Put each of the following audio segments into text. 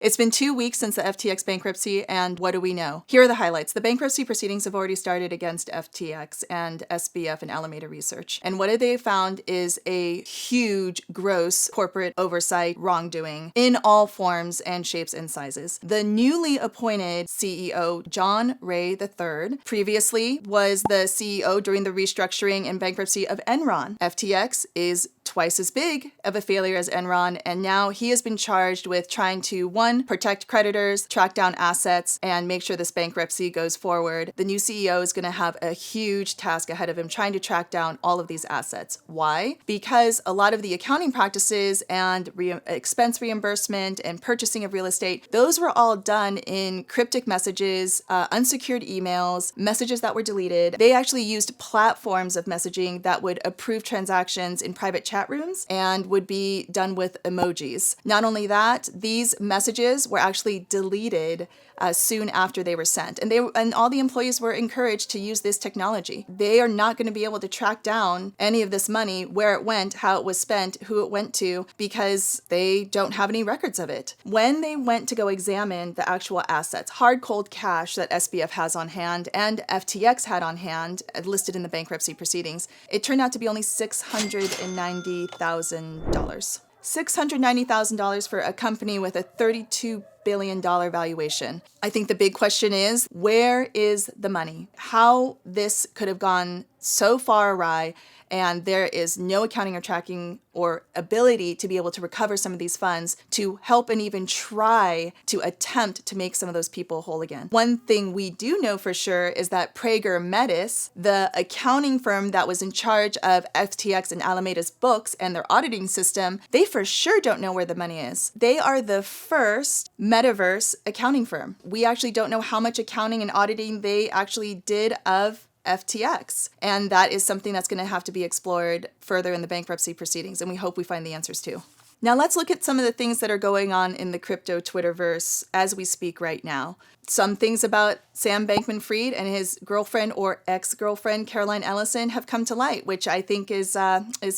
It's been 2 weeks since the FTX bankruptcy, and what do we know? Here are the highlights. The bankruptcy proceedings have already started against FTX and SBF and Alameda Research. And what they found is a huge, gross corporate oversight wrongdoing in all forms and shapes and sizes. The newly appointed CEO, John Ray III, previously was the CEO during the restructuring and bankruptcy of Enron. FTX is twice as big of a failure as Enron, and now he has been charged with trying to, one, protect creditors, track down assets, and make sure this bankruptcy goes forward. The new CEO is going to have a huge task ahead of him trying to track down all of these assets. Why? Because a lot of the accounting practices and expense reimbursement and purchasing of real estate, those were all done in cryptic messages, unsecured emails, messages that were deleted. They actually used platforms of messaging that would approve transactions in private chat rooms and would be done with emojis. Not only that, these messages were actually deleted soon after they were sent. And all the employees were encouraged to use this technology. They are not going to be able to track down any of this money, where it went, how it was spent, who it went to, because they don't have any records of it. When they went to go examine the actual assets, hard cold cash that SBF has on hand and FTX had on hand, listed in the bankruptcy proceedings, it turned out to be only $690,000. $690,000 for a company with a $32 billion valuation. I think the big question is, where is the money? How this could have gone so far awry, and there is no accounting or tracking or ability to be able to recover some of these funds to help and even try to attempt to make some of those people whole again. One thing we do know for sure is that Prager Metis, the accounting firm that was in charge of FTX and Alameda's books and their auditing system, they for sure don't know where the money is. They are the first metaverse accounting firm. We actually don't know how much accounting and auditing they actually did of FTX. And that is something that's going to have to be explored further in the bankruptcy proceedings. And we hope we find the answers too. Now let's look at some of the things that are going on in the crypto Twitterverse as we speak right now. Some things about Sam Bankman-Fried and his girlfriend or ex-girlfriend Caroline Ellison have come to light, which I think is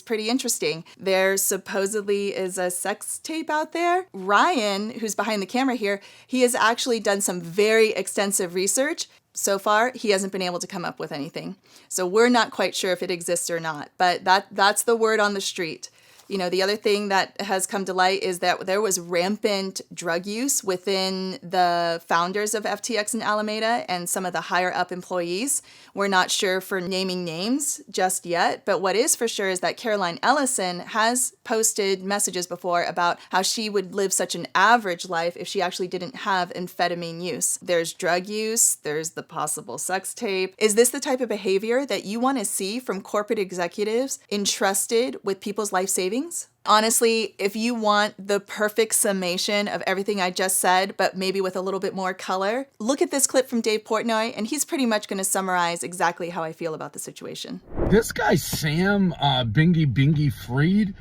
pretty interesting. There supposedly is a sex tape out there. Ryan, who's behind the camera here, he has actually done some very extensive research. So far, he hasn't been able to come up with anything. So we're not quite sure if it exists or not, but that's the word on the street. You know, the other thing that has come to light is that there was rampant drug use within the founders of FTX and Alameda and some of the higher up employees. We're not sure for naming names just yet, but what is for sure is that Caroline Ellison has posted messages before about how she would live such an average life if she actually didn't have amphetamine use. There's drug use, there's the possible sex tape. Is this the type of behavior that you want to see from corporate executives entrusted with people's life savings? Honestly, if you want the perfect summation of everything I just said, but maybe with a little bit more color, look at this clip from Dave Portnoy, and he's pretty much going to summarize exactly how I feel about the situation. This guy, Sam Bankman-Fried,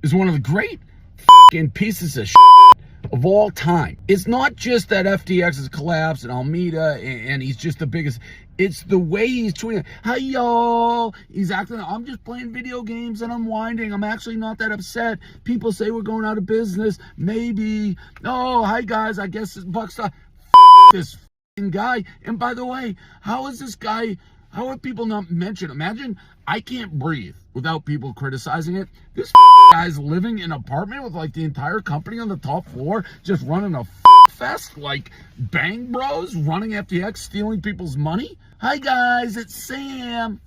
is one of the great pieces of of all time. It's not just that FTX has collapsed and Alameda and he's just the biggest. It's the way he's tweeting. Hi, y'all. He's acting, I'm just playing video games and unwinding. I'm actually not that upset. People say we're going out of business. Maybe. Oh, hi, guys. I guess this buck stock. This guy. And by the way, how is this guy, how are people not mentioned? Imagine I can't breathe without people criticizing it. This guy's living in an apartment with like the entire company on the top floor, just running a fest like Bang Bros, running FTX, stealing people's money. Hi guys, it's Sam.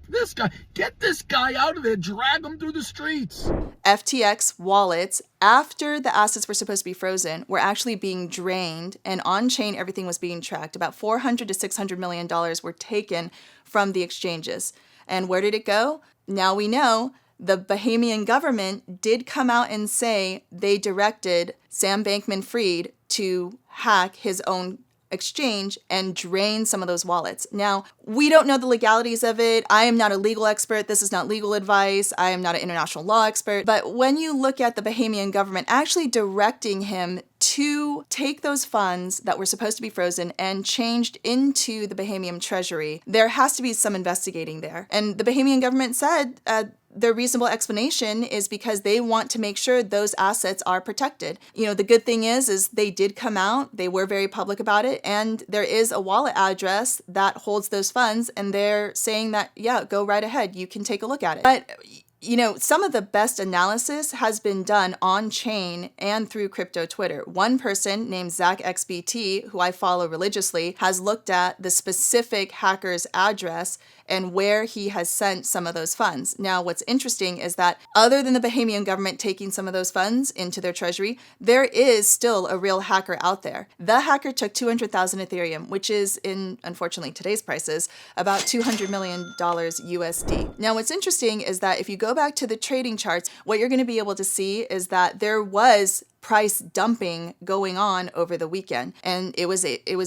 This guy, get this guy out of there, drag him through the streets. FTX wallets, after the assets were supposed to be frozen, were actually being drained, and on-chain everything was being tracked. About $400 to $600 million were taken from the exchanges. And where did it go? Now we know the Bahamian government did come out and say they directed Sam Bankman-Fried to hack his own exchange and drain some of those wallets. Now, we don't know the legalities of it. I am not a legal expert. This is not legal advice. I am not an international law expert. But when you look at the Bahamian government actually directing him to take those funds that were supposed to be frozen and changed into the Bahamian treasury, there has to be some investigating there. And the Bahamian government said their reasonable explanation is because they want to make sure those assets are protected. The good thing is they did come out, they were very public about it, and there is a wallet address that holds those funds, and they're saying that, yeah, go right ahead, you can take a look at it. But some of the best analysis has been done on chain and through crypto Twitter. One person named ZachXBT, who I follow religiously, has looked at the specific hacker's address and where he has sent some of those funds. Now, what's interesting is that other than the Bahamian government taking some of those funds into their treasury, there is still a real hacker out there. The hacker took 200,000 Ethereum, which is, in unfortunately today's prices, about $200 million USD. Now, what's interesting is that if you go back to the trading charts, what you're going to be able to see is that there was price dumping going on over the weekend, and it was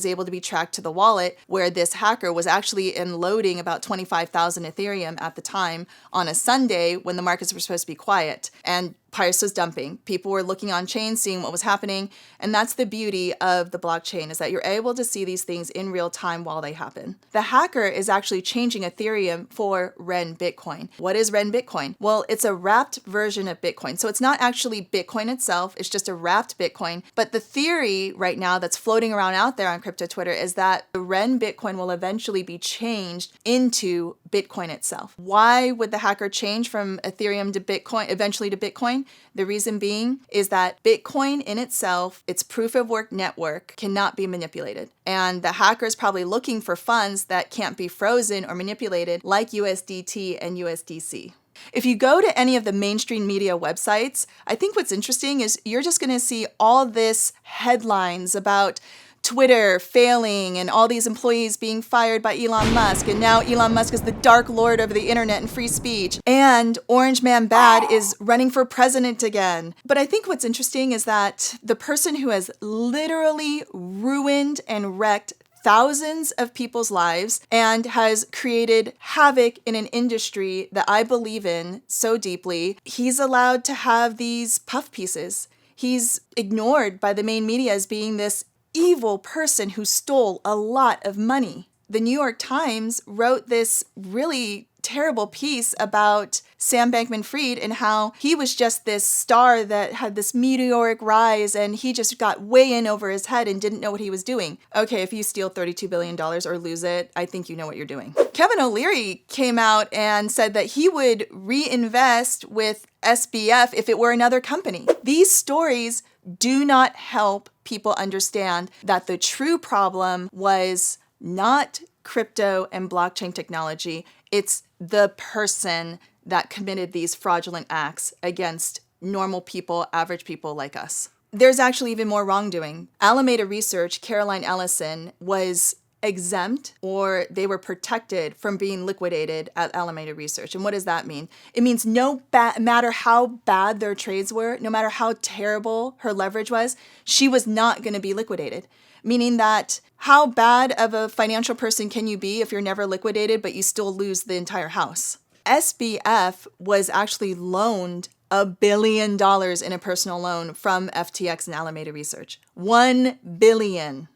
able to be tracked to the wallet where this hacker was actually unloading about 25,000 Ethereum at the time on a Sunday when the markets were supposed to be quiet, and price was dumping. People were looking on chain, seeing what was happening, and that's the beauty of the blockchain, is that you're able to see these things in real time while they happen. The hacker is actually changing Ethereum for Ren Bitcoin. What is Ren Bitcoin? Well, it's a wrapped version of Bitcoin. So it's not actually Bitcoin itself, it's just a wrapped Bitcoin. But the theory right now that's floating around out there on crypto Twitter is that the Ren Bitcoin will eventually be changed into Bitcoin itself. Why would the hacker change from Ethereum to Bitcoin, eventually to Bitcoin? The reason being is that Bitcoin in itself, its proof of work network, cannot be manipulated. And the hacker is probably looking for funds that can't be frozen or manipulated, like USDT and USDC. If you go to any of the mainstream media websites, I think what's interesting is you're just going to see all this headlines about Twitter failing and all these employees being fired by Elon Musk, and now Elon Musk is the dark lord over the internet and free speech, and Orange Man Bad is running for president again. But I think what's interesting is that the person who has literally ruined and wrecked thousands of people's lives and has created havoc in an industry that I believe in so deeply, he's allowed to have these puff pieces. He's ignored by the main media as being this evil person who stole a lot of money. The New York Times wrote this really terrible piece about Sam Bankman-Fried and how he was just this star that had this meteoric rise and he just got way in over his head and didn't know what he was doing. Okay, if you steal $32 billion or lose it, I think you know what you're doing. Kevin O'Leary came out and said that he would reinvest with SBF if it were another company. These stories do not help people understand that the true problem was not crypto and blockchain technology. It's the person that committed these fraudulent acts against normal people, average people like us. There's actually even more wrongdoing. Alameda Research, Caroline Ellison, was exempt, or they were protected from being liquidated at Alameda Research. And what does that mean? It means no matter how bad their trades were, no matter how terrible her leverage was, she was not going to be liquidated. Meaning that how bad of a financial person can you be if you're never liquidated, but you still lose the entire house? SBF was actually loaned $1 billion in a personal loan from FTX and Alameda Research. $1 billion.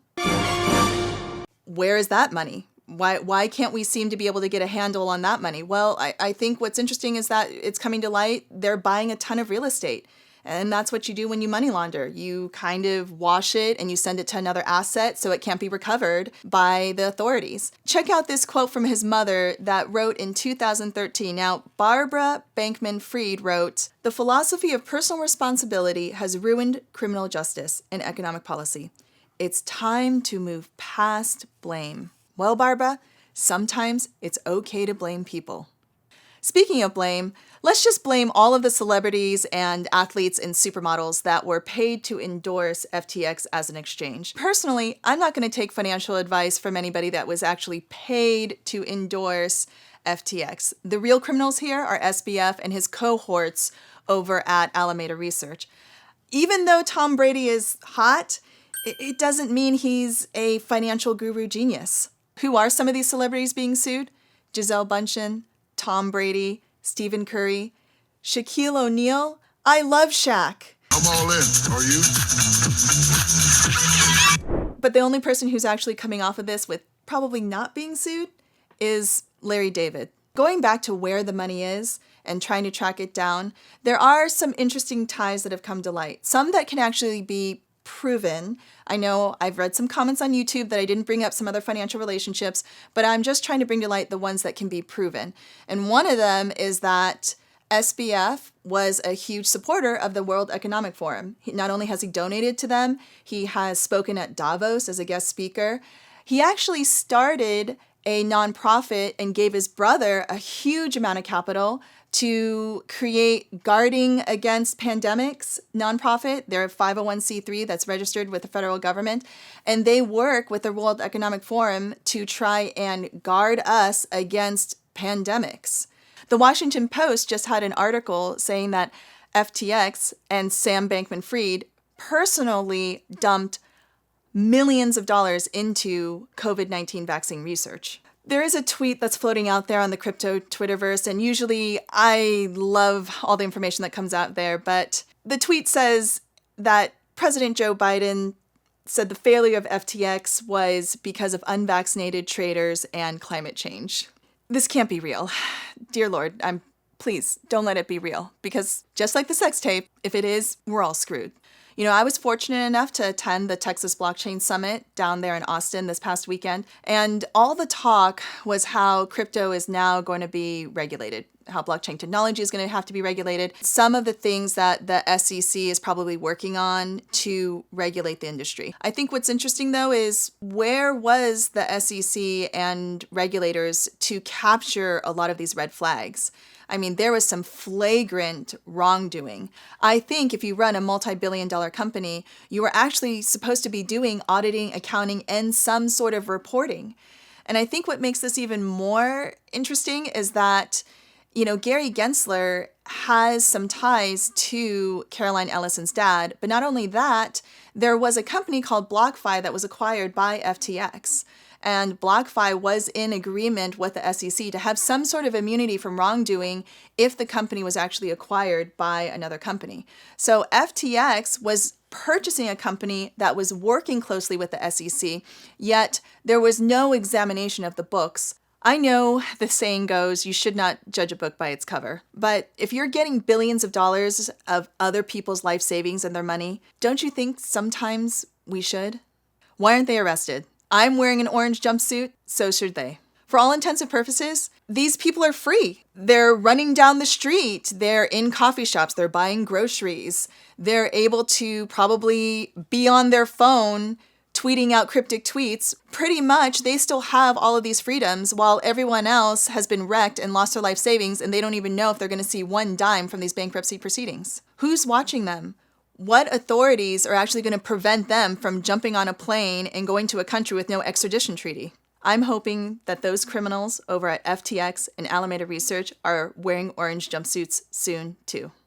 Where is that money? Why can't we seem to be able to get a handle on that money? Well, I think what's interesting is that it's coming to light. They're buying a ton of real estate. And that's what you do when you money launder. You kind of wash it and you send it to another asset so it can't be recovered by the authorities. Check out this quote from his mother that wrote in 2013. Now, Barbara Bankman-Fried wrote, "The philosophy of personal responsibility has ruined criminal justice and economic policy. It's time to move past blame." Well, Barbara, sometimes it's okay to blame people. Speaking of blame, let's just blame all of the celebrities and athletes and supermodels that were paid to endorse FTX as an exchange. Personally, I'm not going to take financial advice from anybody that was actually paid to endorse FTX. The real criminals here are SBF and his cohorts over at Alameda Research. Even though Tom Brady is hot, it doesn't mean he's a financial guru genius. Who are some of these celebrities being sued? Gisele Bündchen, Tom Brady, Stephen Curry, Shaquille O'Neal. I love Shaq. I'm all in. Are you? But the only person who's actually coming off of this with probably not being sued is Larry David. Going back to where the money is and trying to track it down, there are some interesting ties that have come to light. Some that can actually be proven. I know I've read some comments on YouTube that I didn't bring up some other financial relationships, but I'm just trying to bring to light the ones that can be proven. And one of them is that SBF was a huge supporter of the World Economic Forum. Not only has he donated to them, he has spoken at Davos as a guest speaker. He actually started a nonprofit and gave his brother a huge amount of capital to create Guarding Against Pandemics nonprofit. They're a 501c3 that's registered with the federal government, and they work with the World Economic Forum to try and guard us against pandemics. The Washington Post just had an article saying that FTX and Sam Bankman-Fried personally dumped millions of dollars into COVID-19 vaccine research. There is a tweet that's floating out there on the crypto Twitterverse, and usually I love all the information that comes out there, but the tweet says that President Joe Biden said the failure of FTX was because of unvaccinated traders and climate change. This can't be real. Dear Lord, please don't let it be real, because just like the sex tape, if it is, we're all screwed. You know, I was fortunate enough to attend the Texas Blockchain Summit down there in Austin this past weekend, and all the talk was how crypto is now going to be regulated, how blockchain technology is going to have to be regulated, some of the things that the SEC is probably working on to regulate the industry. I think what's interesting, though, is where was the SEC and regulators to capture a lot of these red flags? I mean, there was some flagrant wrongdoing. I think if you run a multi-billion-dollar company, you are actually supposed to be doing auditing, accounting, and some sort of reporting. And I think what makes this even more interesting is that, you know, Gary Gensler has some ties to Caroline Ellison's dad. But not only that, there was a company called BlockFi that was acquired by FTX. And BlockFi was in agreement with the SEC to have some sort of immunity from wrongdoing if the company was actually acquired by another company. So FTX was purchasing a company that was working closely with the SEC, yet there was no examination of the books. I know the saying goes, you should not judge a book by its cover. But if you're getting billions of dollars of other people's life savings and their money, don't you think sometimes we should? Why aren't they arrested? I'm wearing an orange jumpsuit, so should they. For all intents and purposes, these people are free. They're running down the street. They're in coffee shops. They're buying groceries. They're able to probably be on their phone tweeting out cryptic tweets. Pretty much, they still have all of these freedoms while everyone else has been wrecked and lost their life savings, and they don't even know if they're going to see one dime from these bankruptcy proceedings. Who's watching them? What authorities are actually going to prevent them from jumping on a plane and going to a country with no extradition treaty? I'm hoping that those criminals over at FTX and Alameda Research are wearing orange jumpsuits soon, too.